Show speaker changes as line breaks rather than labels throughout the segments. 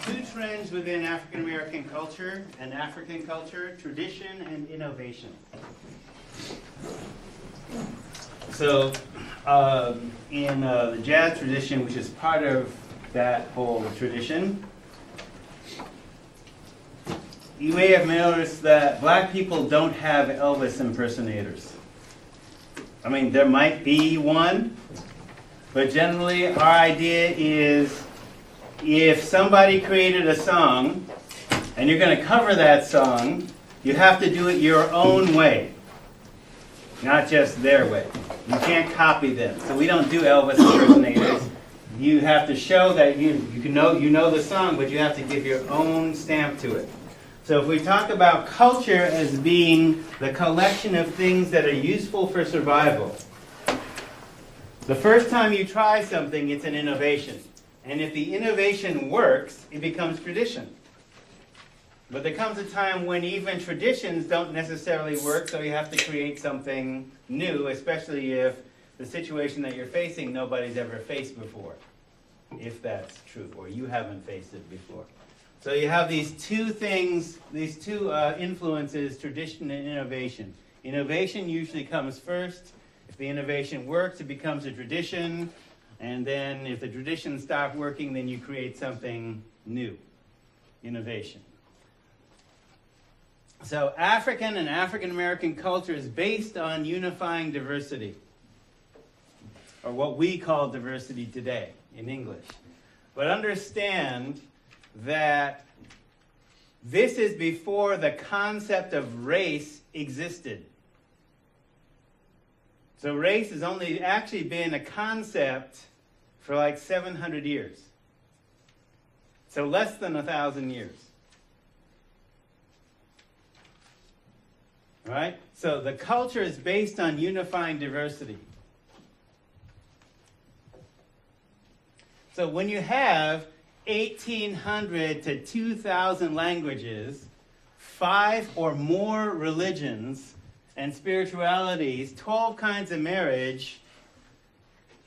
Two trends within African American culture and African culture: tradition and innovation. So in the jazz tradition, which is part of that whole tradition, you may have noticed that black people don't have Elvis impersonators. I mean, there might be one, but generally our idea is if somebody created a song and you're going to cover that song, you have to do it your own way, not just their way. You can't copy them. So we don't do Elvis impersonators. You have to show that you know the song, but you have to give your own stamp to it. So if we talk about culture as being the collection of things that are useful for survival, the first time you try something, it's an innovation. And if the innovation works, it becomes tradition. But there comes a time when even traditions don't necessarily work, so you have to create something new, especially if the situation that you're facing nobody's ever faced before, if that's true, or you haven't faced it before. So you have these two things, these two influences, tradition and innovation. Innovation usually comes first. If the innovation works, it becomes a tradition. And then if the tradition stops working, then you create something new, innovation. So African and African American culture is based on unifying diversity, or what we call diversity today in English. But understand that this is before the concept of race existed. So race has only actually been a concept for like 700 years. So less than 1,000 years. All right? So the culture is based on unifying diversity. So when you have 1,800 to 2,000 languages, 5 or more religions and spiritualities, 12 kinds of marriage,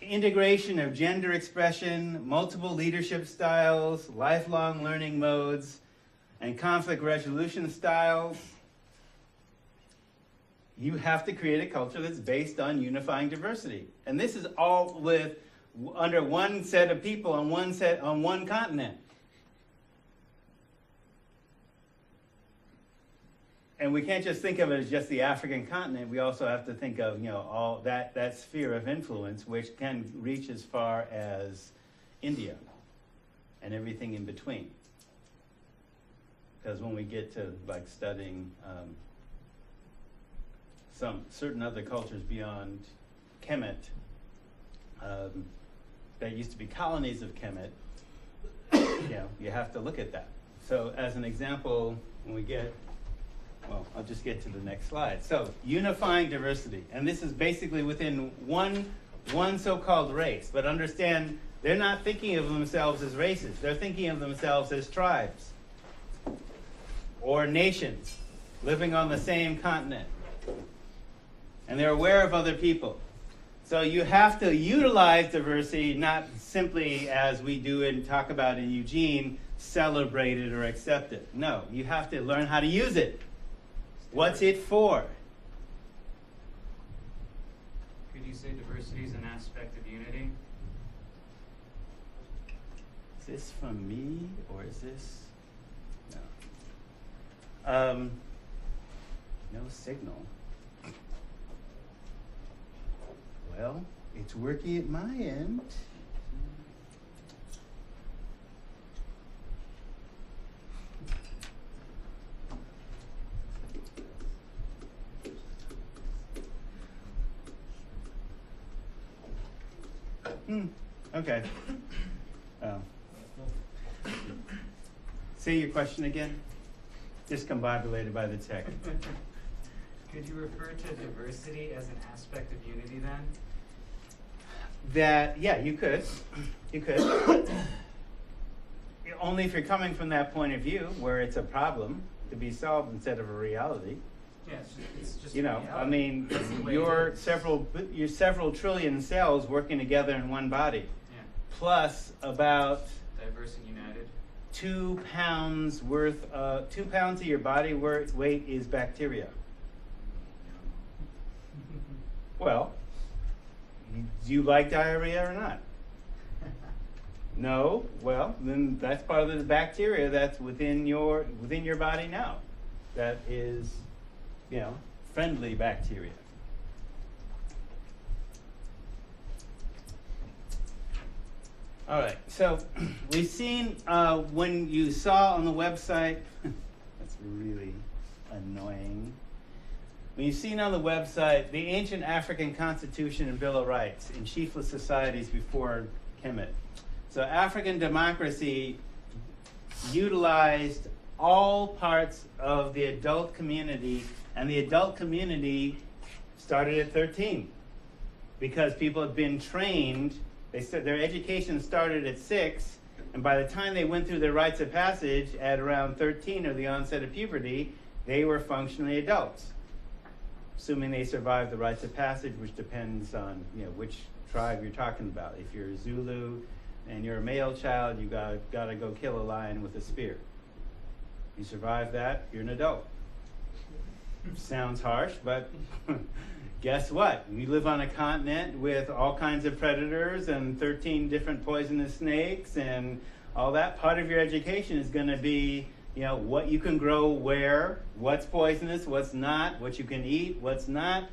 integration of gender expression, multiple leadership styles, lifelong learning modes, and conflict resolution styles, you have to create a culture that's based on unifying diversity. And this is all under one set of people on one continent. And we can't just think of it as just the African continent. We also have to think of, all that sphere of influence, which can reach as far as India and everything in between. Because when we get to studying some certain other cultures beyond Kemet, that used to be colonies of Kemet, you have to look at that. So as an example, when we get, I'll just get to the next slide. So unifying diversity, and this is basically within one so-called race, but understand they're not thinking of themselves as races. They're thinking of themselves as tribes or nations living on the same continent. And they're aware of other people. So you have to utilize diversity, not simply as we do and talk about in Eugene, celebrate it or accept it. No, you have to learn how to use it. What's it for?
Could you say diversity is an aspect of unity?
Is this from me or is this? No. No signal. Well, it's working at my end. Okay. Oh. Say your question again. Discombobulated by the tech.
Could you refer to diversity as an aspect of unity then?
That, yeah, you could. You could. Only if you're coming from that point of view where it's a problem to be solved instead of a reality.
Yeah, it's just
you know,
reality.
I mean, you're several trillion cells working together in one body.
Yeah.
Plus about
Diverse and united.
2 pounds worth, 2 pounds of your body weight is bacteria. Well, do you like diarrhea or not? No? Well, then that's part of the bacteria that's within your body now. That is, you know, friendly bacteria. All right, so we've seen when you saw on the website, that's really annoying. When you've seen on the website the ancient African Constitution and Bill of Rights in chiefless societies before Kemet. So African democracy utilized all parts of the adult community, and the adult community started at 13 because people had been trained. They said their education started at 6, and by the time they went through their rites of passage at around 13 or the onset of puberty, they were functionally adults, assuming they survived the rites of passage, which depends on, you know, which tribe you're talking about. If you're Zulu and you're a male child, you gotta go kill a lion with a spear. You survive that, you're an adult. Sounds harsh, but guess what? You live on a continent with all kinds of predators and 13 different poisonous snakes and all that. Part of your education is going to be, you know, what you can grow where, what's poisonous, what's not, what you can eat, what's not.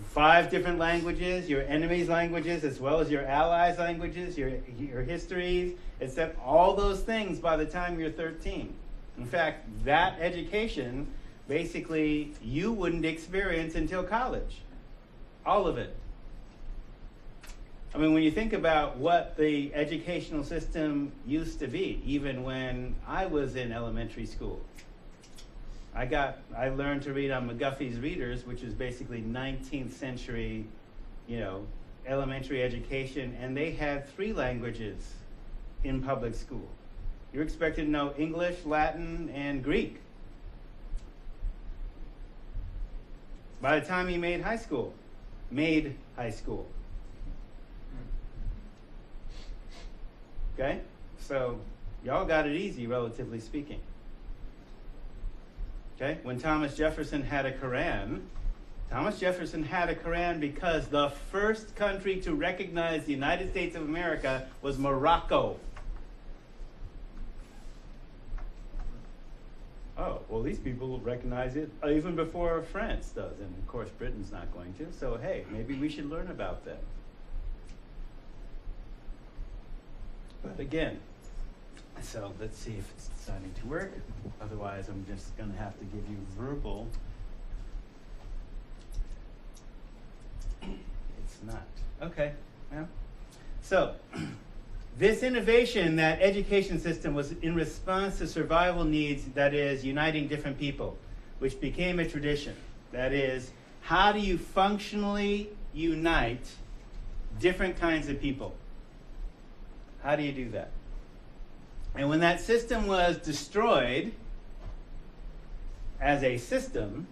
5 different languages, your enemies' languages, as well as your allies' languages, your histories, except all those things by the time you're 13. In fact, that education, basically, you wouldn't experience until college. All of it. I mean, when you think about what the educational system used to be, even when I was in elementary school, I learned to read on McGuffey's Readers, which is basically 19th century, you know, elementary education, and they had 3 languages in public school. You're expected to know English, Latin, and Greek. By the time you made high school. Okay? So, y'all got it easy, relatively speaking. Okay? When Thomas Jefferson had a Quran because the first country to recognize the United States of America was Morocco. Oh, well, these people will recognize it even before France does. And, of course, Britain's not going to. So, hey, maybe we should learn about them. But again, so let's see if it's deciding to work. Otherwise, I'm just going to have to give you verbal. It's not. Okay. Well, so this innovation, that education system, was in response to survival needs, that is, uniting different people, which became a tradition. That is, how do you functionally unite different kinds of people? How do you do that? And when that system was destroyed as a system,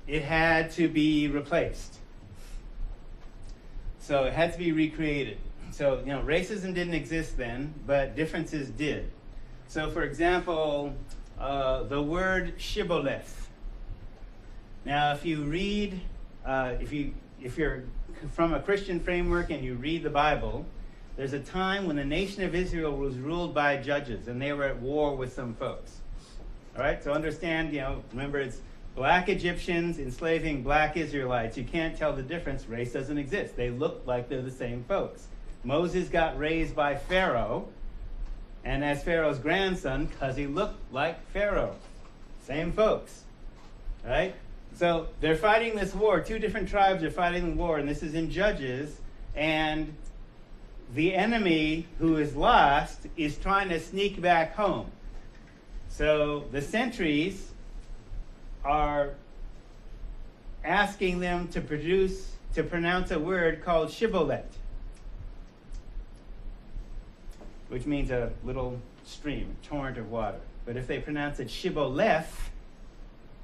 it had to be replaced. So it had to be recreated. So, you know, racism didn't exist then, but differences did. So for example, the word Shibboleth. Now if you read, if you're from a Christian framework and you read the Bible, there's a time when the nation of Israel was ruled by judges and they were at war with some folks. All right, so understand, remember it's black Egyptians enslaving black Israelites. You can't tell the difference. Race doesn't exist. They look like they're the same folks. Moses got raised by Pharaoh, and as Pharaoh's grandson, because he looked like Pharaoh. Same folks. Right? So they're fighting this war. Two different tribes are fighting the war, and this is in Judges. And the enemy who is lost is trying to sneak back home. So the sentries are asking them to pronounce a word called Shibboleth, which means a little stream, a torrent of water. But if they pronounce it Shibboleth,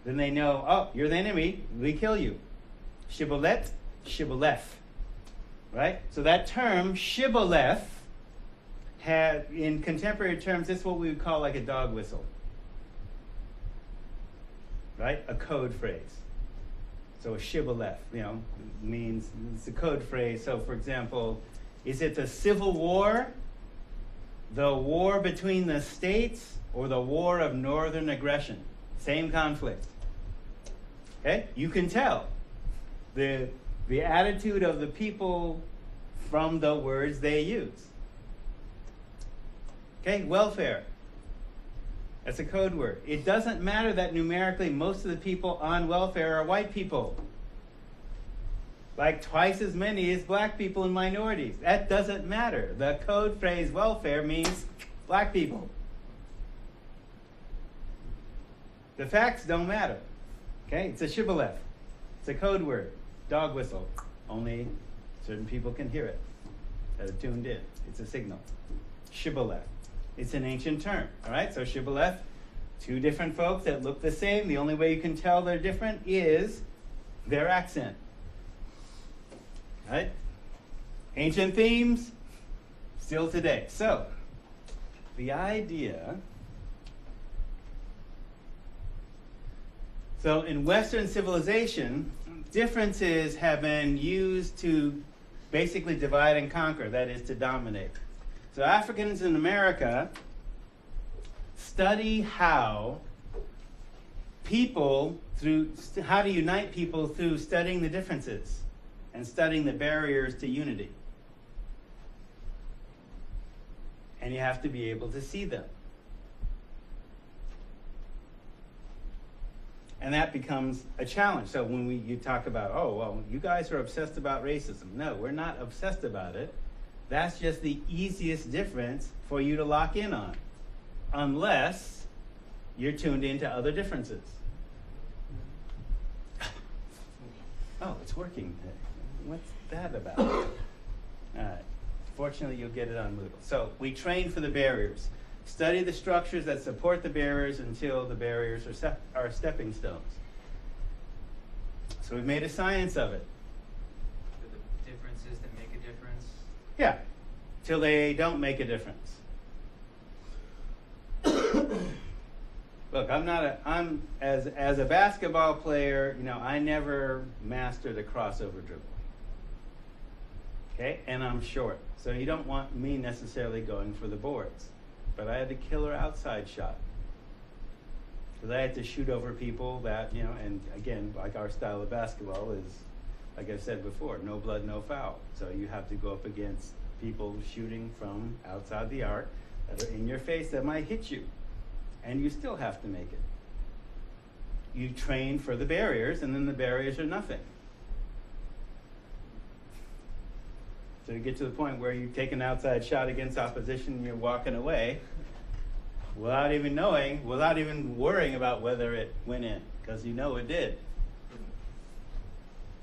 then they know, oh, you're the enemy, we kill you. Shibboleth, Shibboleth. Right? So that term, Shibboleth, had, in contemporary terms, this is what we would call like a dog whistle. Right? A code phrase. So a Shibboleth, means, it's a code phrase. So for example, is it the Civil War, the war between the states, or the war of northern aggression? Same conflict. Okay? You can tell the attitude of the people from the words they use. Okay? Welfare. That's a code word. It doesn't matter that numerically most of the people on welfare are white people. Like twice as many as black people and minorities. That doesn't matter. The code phrase welfare means black people. The facts don't matter. Okay? It's a shibboleth. It's a code word. Dog whistle. Only certain people can hear it that are tuned in. It's a signal. Shibboleth. It's an ancient term. All right? So shibboleth, two different folks that look the same. The only way you can tell they're different is their accent. Right? Ancient themes, still today. So, the idea. So, in Western civilization, differences have been used to basically divide and conquer, that is, to dominate. So, Africans in America study how to unite people through studying the differences and studying the barriers to unity. And you have to be able to see them. And that becomes a challenge. So when you talk about, oh, well, you guys are obsessed about racism. No, we're not obsessed about it. That's just the easiest difference for you to lock in on, unless you're tuned into other differences. Oh, it's working. What's that about? All right. Fortunately, you'll get it on Moodle. So we train for the barriers. Study the structures that support the barriers until the barriers are stepping stones. So we've made a science of it.
For the differences that make a difference?
Yeah, till they don't make a difference. Look, I'm as a basketball player, I never mastered a crossover dribble. Okay, and I'm short, so you don't want me necessarily going for the boards. But I had the killer outside shot. Because I had to shoot over people that, and again, like our style of basketball is, like I said before, no blood, no foul. So you have to go up against people shooting from outside the arc that are in your face that might hit you. And you still have to make it. You train for the barriers, and then the barriers are nothing. So you get to the point where you take an outside shot against opposition and you're walking away without even worrying about whether it went in, because you know it did.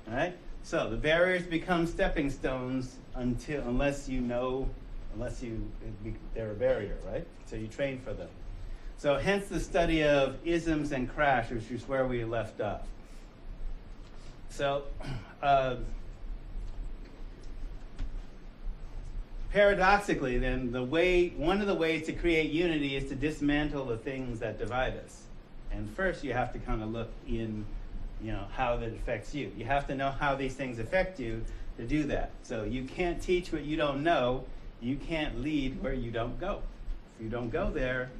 All right? So the barriers become stepping stones unless they're a barrier, right? So you train for them. So hence the study of isms and crash, which is where we left off. So, paradoxically, then, one of the ways to create unity is to dismantle the things that divide us. And first, you have to kind of look in, how that affects you. You have to know how these things affect you to do that. So you can't teach what you don't know. You can't lead where you don't go. If you don't go there,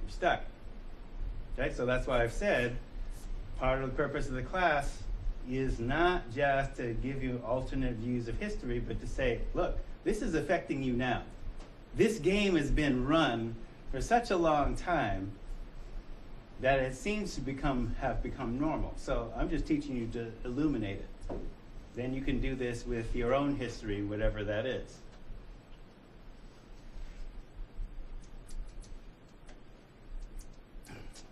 you're stuck. Okay, so that's why I've said part of the purpose of the class is not just to give you alternate views of history, but to say, look, this is affecting you now. This game has been run for such a long time that it seems to have become normal. So I'm just teaching you to illuminate it. Then you can do this with your own history, whatever that is.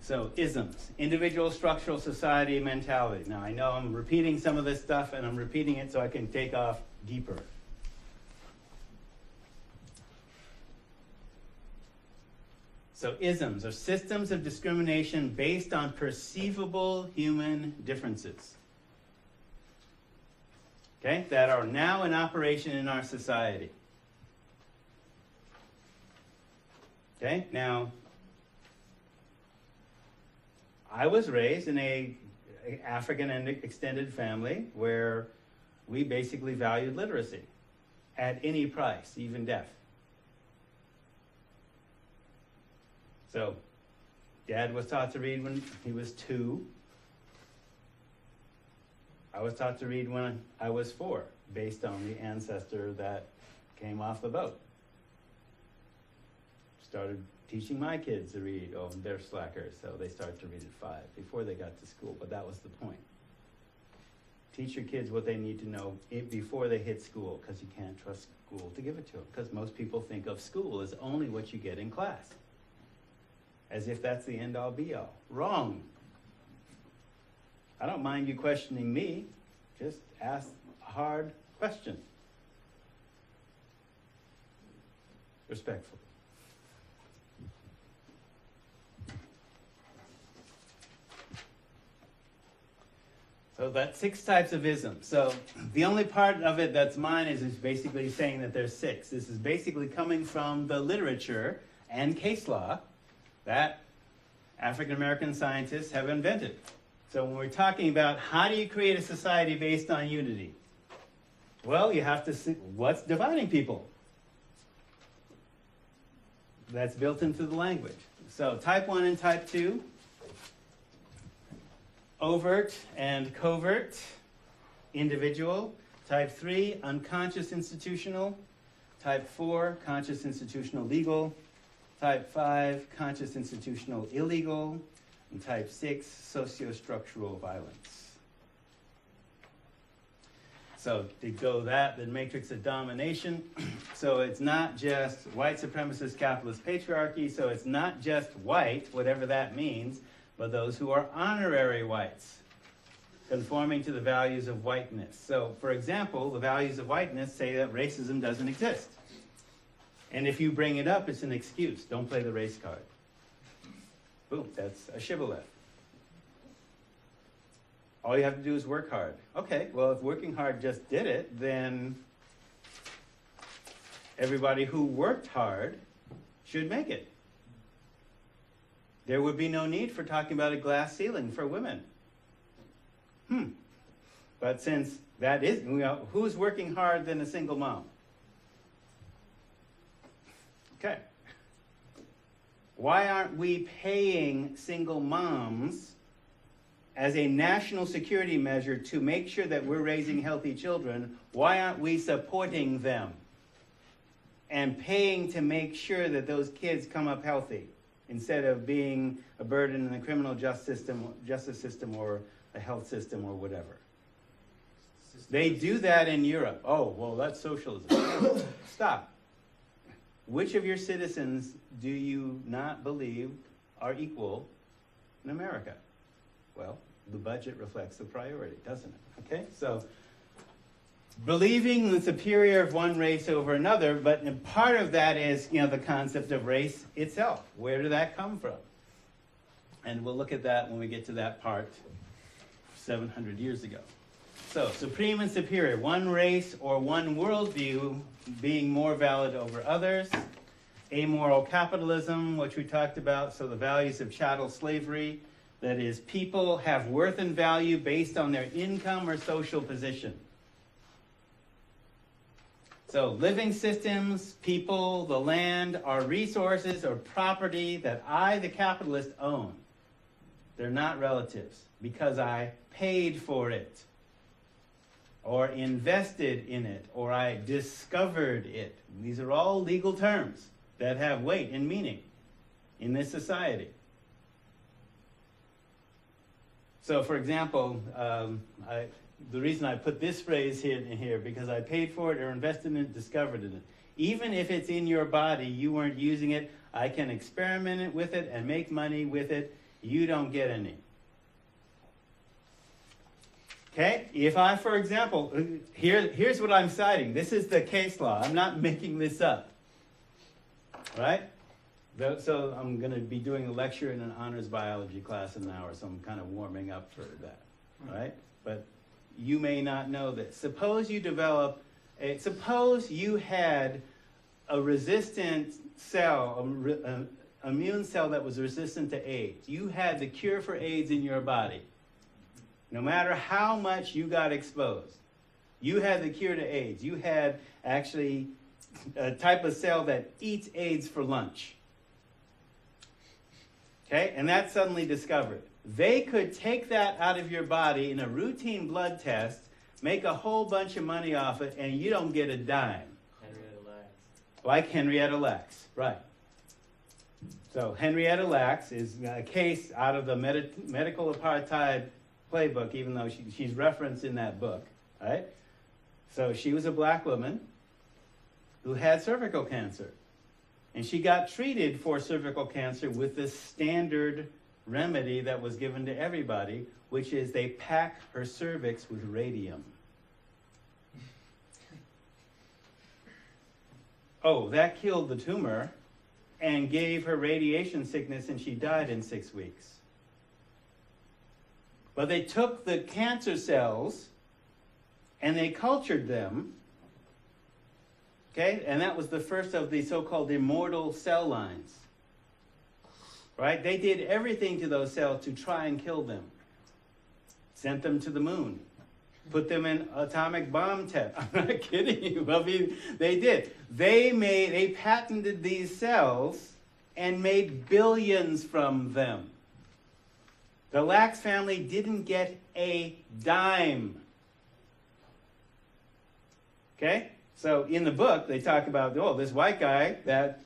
So, isms, individual structural society mentality. Now, I know I'm repeating some of this stuff, and I'm repeating it so I can take off deeper. So, isms are systems of discrimination based on perceivable human differences. Okay, that are now in operation in our society. Okay, now, I was raised in a African and extended family where we basically valued literacy at any price, even death. So, Dad was taught to read when he was 2. I was taught to read when I was 4, based on the ancestor that came off the boat. Started teaching my kids to read. Oh, they're slackers, so they start to read at 5 before they got to school, but that was the point. Teach your kids what they need to know before they hit school, because you can't trust school to give it to them, because most people think of school as only what you get in class, as if that's the end-all be-all. Wrong. I don't mind you questioning me. Just ask a hard question. Respectfully. So that's 6 types of isms. So the only part of it that's mine is basically saying that there's 6. This is basically coming from the literature and case law that African American scientists have invented. So when we're talking about how do you create a society based on unity? Well, you have to see what's dividing people. That's built into the language. So type 1 and type 2. Overt and covert, individual. Type 3, unconscious institutional. Type 4, conscious institutional legal. Type 5, conscious institutional illegal. And type 6, sociostructural violence. So to go the matrix of domination. So it's not just white supremacist capitalist patriarchy. So it's not just white, whatever that means, but those who are honorary whites, conforming to the values of whiteness. So, for example, the values of whiteness say that racism doesn't exist. And if you bring it up, it's an excuse. Don't play the race card. Boom, that's a shibboleth. All you have to do is work hard. Okay, well, if working hard just did it, then everybody who worked hard should make it. There would be no need for talking about a glass ceiling for women. But since that is, who's working hard than a single mom? Okay. Why aren't we paying single moms as a national security measure to make sure that we're raising healthy children? Why aren't we supporting them and paying to make sure that those kids come up healthy, instead of being a burden in the criminal justice system or the health system or whatever? They do that in Europe. Oh, well, that's socialism. Stop. Which of your citizens do you not believe are equal in America? Well, the budget reflects the priority, doesn't it? Okay, so believing the superior of one race over another, but part of that is, the concept of race itself. Where did that come from? And we'll look at that when we get to that part 700 years ago. So, supreme and superior, one race or one worldview being more valid over others. Amoral capitalism, which we talked about, so the values of chattel slavery, that is, people have worth and value based on their income or social position. So, living systems, people, the land, are resources or property that I, the capitalist, own. They're not relatives because I paid for it, or invested in it, or I discovered it. These are all legal terms that have weight and meaning in this society. So, for example, the reason I put this phrase here, because I paid for it or invested in it, discovered in it. Even if it's in your body, you weren't using it, I can experiment with it and make money with it. You don't get any. Okay? If I, for example, here's what I'm citing. This is the case law. I'm not making this up. Right? So I'm going to be doing a lecture in an honors biology class in an hour, so I'm kind of warming up for that. Right? But you may not know this. Suppose you suppose you had a resistant cell, an immune cell that was resistant to AIDS. You had the cure for AIDS in your body. No matter how much you got exposed, you had the cure to AIDS. You had actually a type of cell that eats AIDS for lunch. Okay? And that's suddenly discovered. They could take that out of your body in a routine blood test, make a whole bunch of money off it, and you don't get a dime.
Henrietta Lacks.
Like Henrietta Lacks, right. So Henrietta Lacks is a case out of the medical apartheid playbook, even though she's referenced in that book, right? So she was a black woman who had cervical cancer. And she got treated for cervical cancer with this standard remedy that was given to everybody, which is they pack her cervix with radium. Oh, that killed the tumor and gave her radiation sickness, and she died in 6 weeks. But they took the cancer cells and they cultured them, okay? And that was the first of the so-called immortal cell lines, right? They did everything to those cells to try and kill them. Sent them to the moon. Put them in atomic bomb tests. I'm not kidding you. I mean, they did. They patented these cells and made billions from them. The Lacks family didn't get a dime. Okay? So in the book, they talk about, this white guy that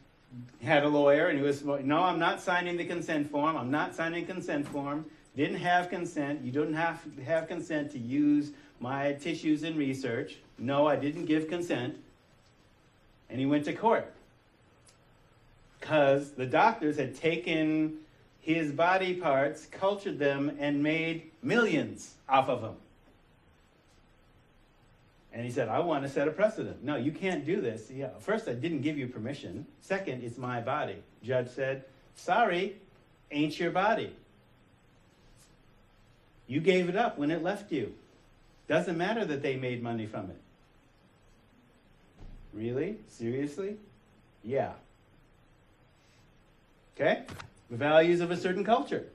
had a lawyer, and he was, no, I'm not signing the consent form. I'm not signing consent form. Didn't have consent. You don't have to have consent to use my tissues in research. No, I didn't give consent. And he went to court. Because the doctors had taken his body parts, cultured them, and made millions off of them. And he said, I want to set a precedent. No, you can't do this. Yeah, first, I didn't give you permission. Second, it's my body. Judge said, sorry, ain't your body. You gave it up when it left you. Doesn't matter that they made money from it. Really? Seriously? Yeah. Okay? The values of a certain culture.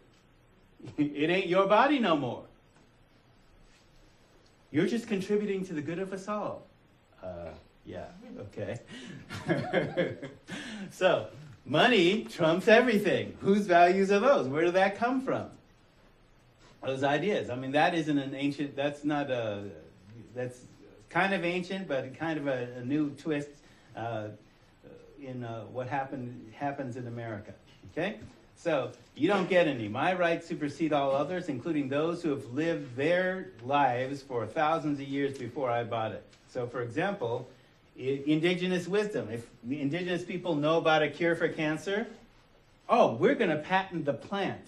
It ain't your body no more. You're just contributing to the good of us all. Yeah, okay. So, money trumps everything. Whose values are those? Where did that come from? Those ideas. I mean, that isn't an ancient, that's kind of ancient, but kind of a new twist in what happens in America. Okay? So, you don't get any. My rights supersede all others, including those who have lived their lives for thousands of years before I bought it. So, for example, indigenous wisdom. If the indigenous people know about a cure for cancer, we're going to patent the plant.